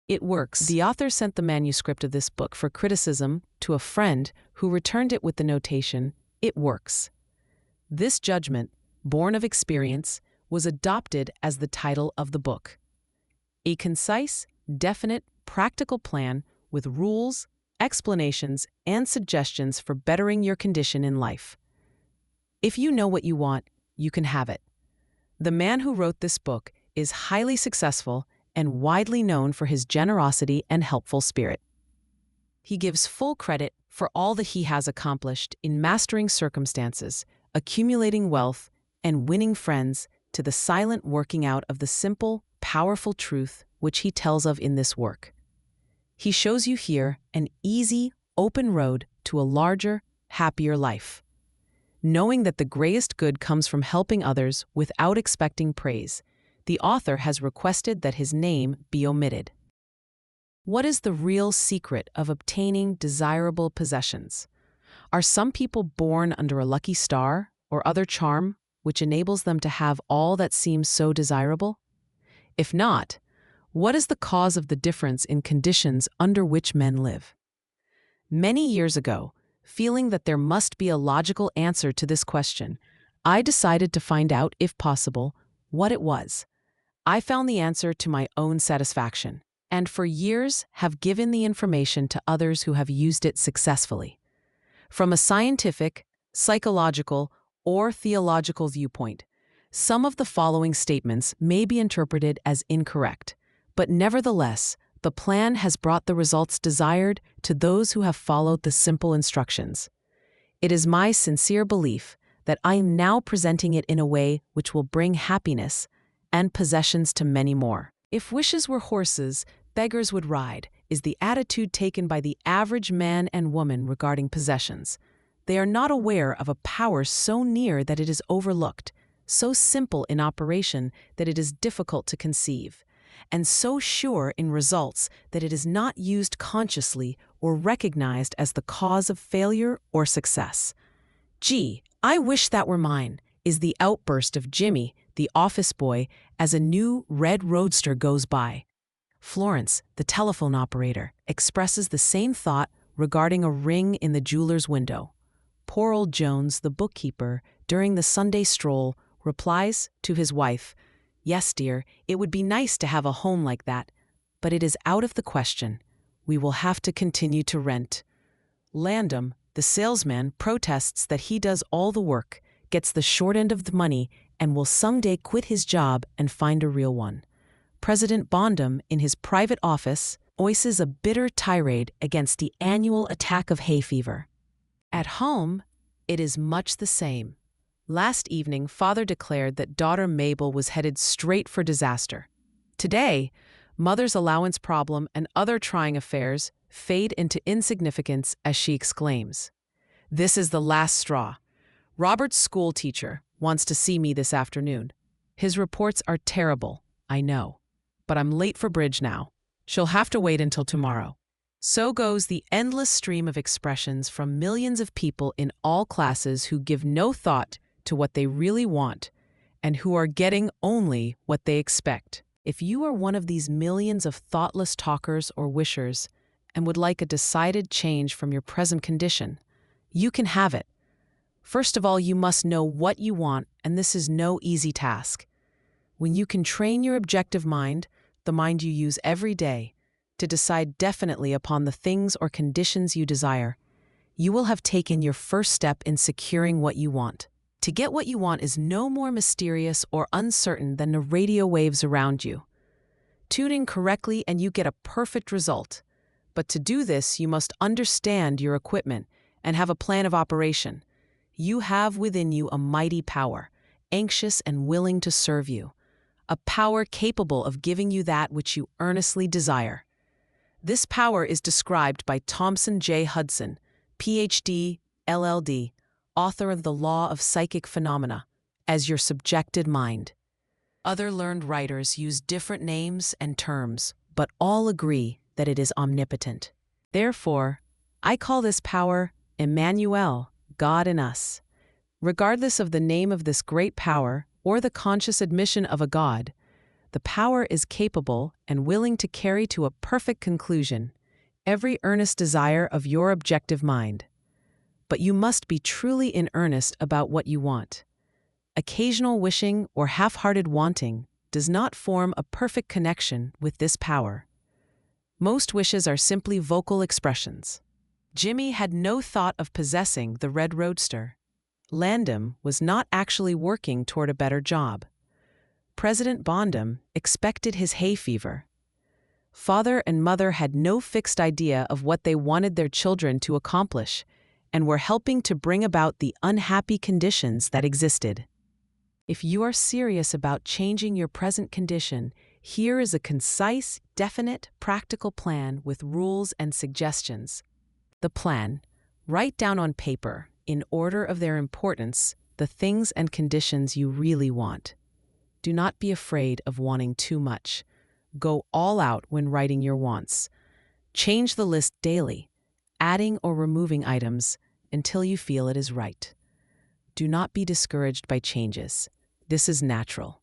It works. The author sent the manuscript of this book for criticism to a friend who returned it with the notation, "It works." This judgment, born of experience, was adopted as the title of the book. A concise, definite, practical plan with rules, explanations, and suggestions for bettering your condition in life. If you know what you want, you can have it. The man who wrote this book is highly successful and widely known for his generosity and helpful spirit. He gives full credit for all that he has accomplished in mastering circumstances, accumulating wealth, and winning friends to the silent working out of the simple, powerful truth which he tells of in this work. He shows you here an easy, open road to a larger, happier life. Knowing that the greatest good comes from helping others without expecting praise, the author has requested that his name be omitted. What is the real secret of obtaining desirable possessions? Are some people born under a lucky star or other charm which enables them to have all that seems so desirable? If not, what is the cause of the difference in conditions under which men live? Many years ago, feeling that there must be a logical answer to this question, I decided to find out, if possible, what it was. I found the answer to my own satisfaction, and for years have given the information to others who have used it successfully. From a scientific, psychological, or theological viewpoint, some of the following statements may be interpreted as incorrect, but nevertheless, the plan has brought the results desired to those who have followed the simple instructions. It is my sincere belief that I am now presenting it in a way which will bring happiness and possessions to many more. If wishes were horses, beggars would ride, is the attitude taken by the average man and woman regarding possessions. They are not aware of a power so near that it is overlooked, so simple in operation that it is difficult to conceive, and so sure in results that it is not used consciously or recognized as the cause of failure or success. "Gee, I wish that were mine," is the outburst of Jimmy, the office boy, as a new red roadster goes by. Florence, the telephone operator, expresses the same thought regarding a ring in the jeweler's window. Poor old Jones, the bookkeeper, during the Sunday stroll, replies to his wife, "Yes, dear, it would be nice to have a home like that, but it is out of the question. We will have to continue to rent." Landum, the salesman, protests that he does all the work, gets the short end of the money, and will someday quit his job and find a real one. President Bondum, in his private office, voices a bitter tirade against the annual attack of hay fever. At home, it is much the same. Last evening, father declared that daughter Mabel was headed straight for disaster. Today, mother's allowance problem and other trying affairs fade into insignificance as she exclaims, "This is the last straw. Robert's school teacher wants to see me this afternoon. His reports are terrible, I know, but I'm late for bridge now. She'll have to wait until tomorrow." So goes the endless stream of expressions from millions of people in all classes who give no thought to what they really want and who are getting only what they expect. If you are one of these millions of thoughtless talkers or wishers and would like a decided change from your present condition, you can have it. First of all, you must know what you want, and this is no easy task. When you can train your objective mind, the mind you use every day, to decide definitely upon the things or conditions you desire, you will have taken your first step in securing what you want. To get what you want is no more mysterious or uncertain than the radio waves around you. Tune in correctly and you get a perfect result. But to do this, you must understand your equipment and have a plan of operation. You have within you a mighty power, anxious and willing to serve you, a power capable of giving you that which you earnestly desire. This power is described by Thompson J. Hudson, Ph.D., LL.D., author of The Law of Psychic Phenomena, as your subjected mind. Other learned writers use different names and terms, but all agree that it is omnipotent. Therefore, I call this power Emmanuel, God in us. Regardless of the name of this great power or the conscious admission of a God, the power is capable and willing to carry to a perfect conclusion every earnest desire of your objective mind. But you must be truly in earnest about what you want. Occasional wishing or half-hearted wanting does not form a perfect connection with this power. Most wishes are simply vocal expressions. Jimmy had no thought of possessing the red roadster. Landon was not actually working toward a better job. President Bondum expected his hay fever. Father and mother had no fixed idea of what they wanted their children to accomplish and were helping to bring about the unhappy conditions that existed. If you are serious about changing your present condition, here is a concise, definite, practical plan with rules and suggestions. The plan: write down on paper, in order of their importance, the things and conditions you really want. Do not be afraid of wanting too much. Go all out when writing your wants. Change the list daily, adding or removing items until you feel it is right. Do not be discouraged by changes. This is natural.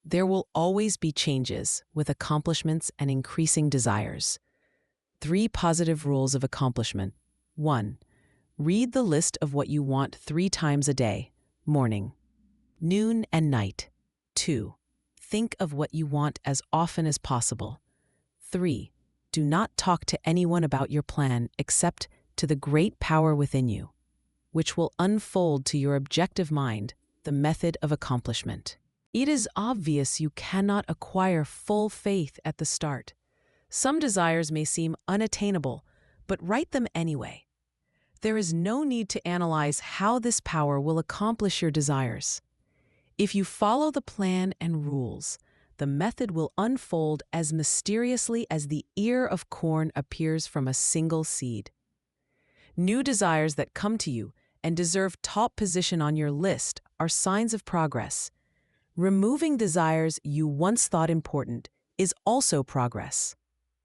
There will always be changes with accomplishments and increasing desires. 3 positive rules of accomplishment. 1. Read the list of what you want 3 times a day, morning, noon, and night. 2. Think of what you want as often as possible. 3. Do not talk to anyone about your plan except to the great power within you, which will unfold to your objective mind the method of accomplishment. It is obvious you cannot acquire full faith at the start. Some desires may seem unattainable, but write them anyway. There is no need to analyze how this power will accomplish your desires. If you follow the plan and rules, the method will unfold as mysteriously as the ear of corn appears from a single seed. New desires that come to you and deserve top position on your list are signs of progress. Removing desires you once thought important is also progress.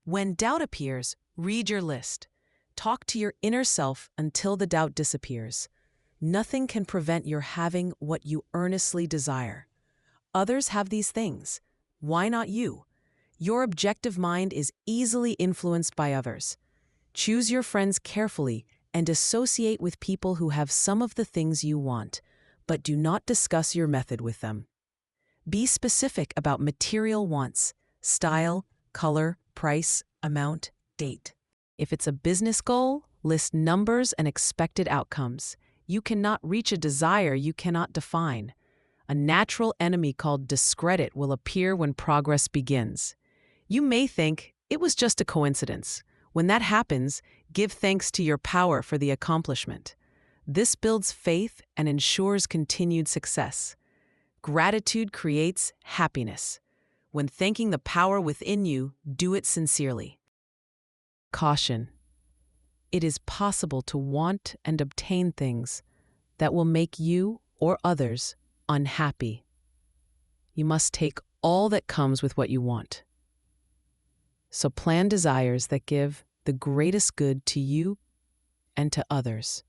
When doubt appears, read your list. Talk to your inner self until the doubt disappears. Nothing can prevent your having what you earnestly desire. Others have these things. Why not you? Your objective mind is easily influenced by others. Choose your friends carefully and associate with people who have some of the things you want, but do not discuss your method with them. Be specific about material wants: style, color, price, amount, date. If it's a business goal, list numbers and expected outcomes. You cannot reach a desire you cannot define. A natural enemy called discredit will appear when progress begins. You may think it was just a coincidence. When that happens, give thanks to your power for the accomplishment. This builds faith and ensures continued success. Gratitude creates happiness. When thanking the power within you, do it sincerely. Caution. It is possible to want and obtain things that will make you or others unhappy. You must take all that comes with what you want. So plan desires that give the greatest good to you and to others.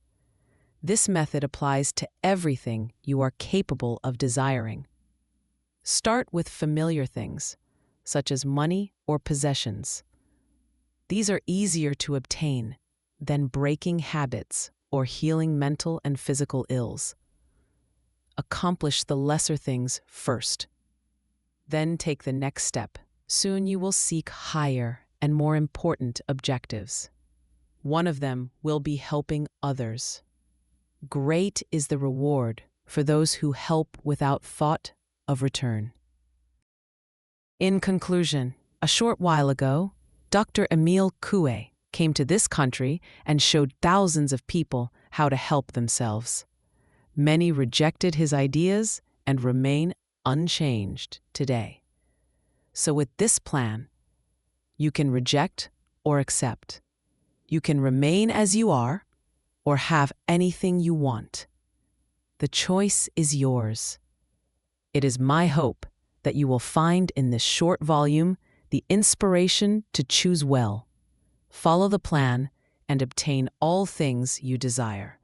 This method applies to everything you are capable of desiring. Start with familiar things, such as money or possessions. These are easier to obtain than breaking habits or healing mental and physical ills. Accomplish the lesser things first. Then take the next step. Soon you will seek higher and more important objectives. One of them will be helping others. Great is the reward for those who help without thought of return. In conclusion, a short while ago, Dr. Emile Coué came to this country and showed thousands of people how to help themselves. Many rejected his ideas and remain unchanged today. So with this plan, you can reject or accept. You can remain as you are or have anything you want. The choice is yours. It is my hope that you will find in this short volume the inspiration to choose well, follow the plan, and obtain all things you desire.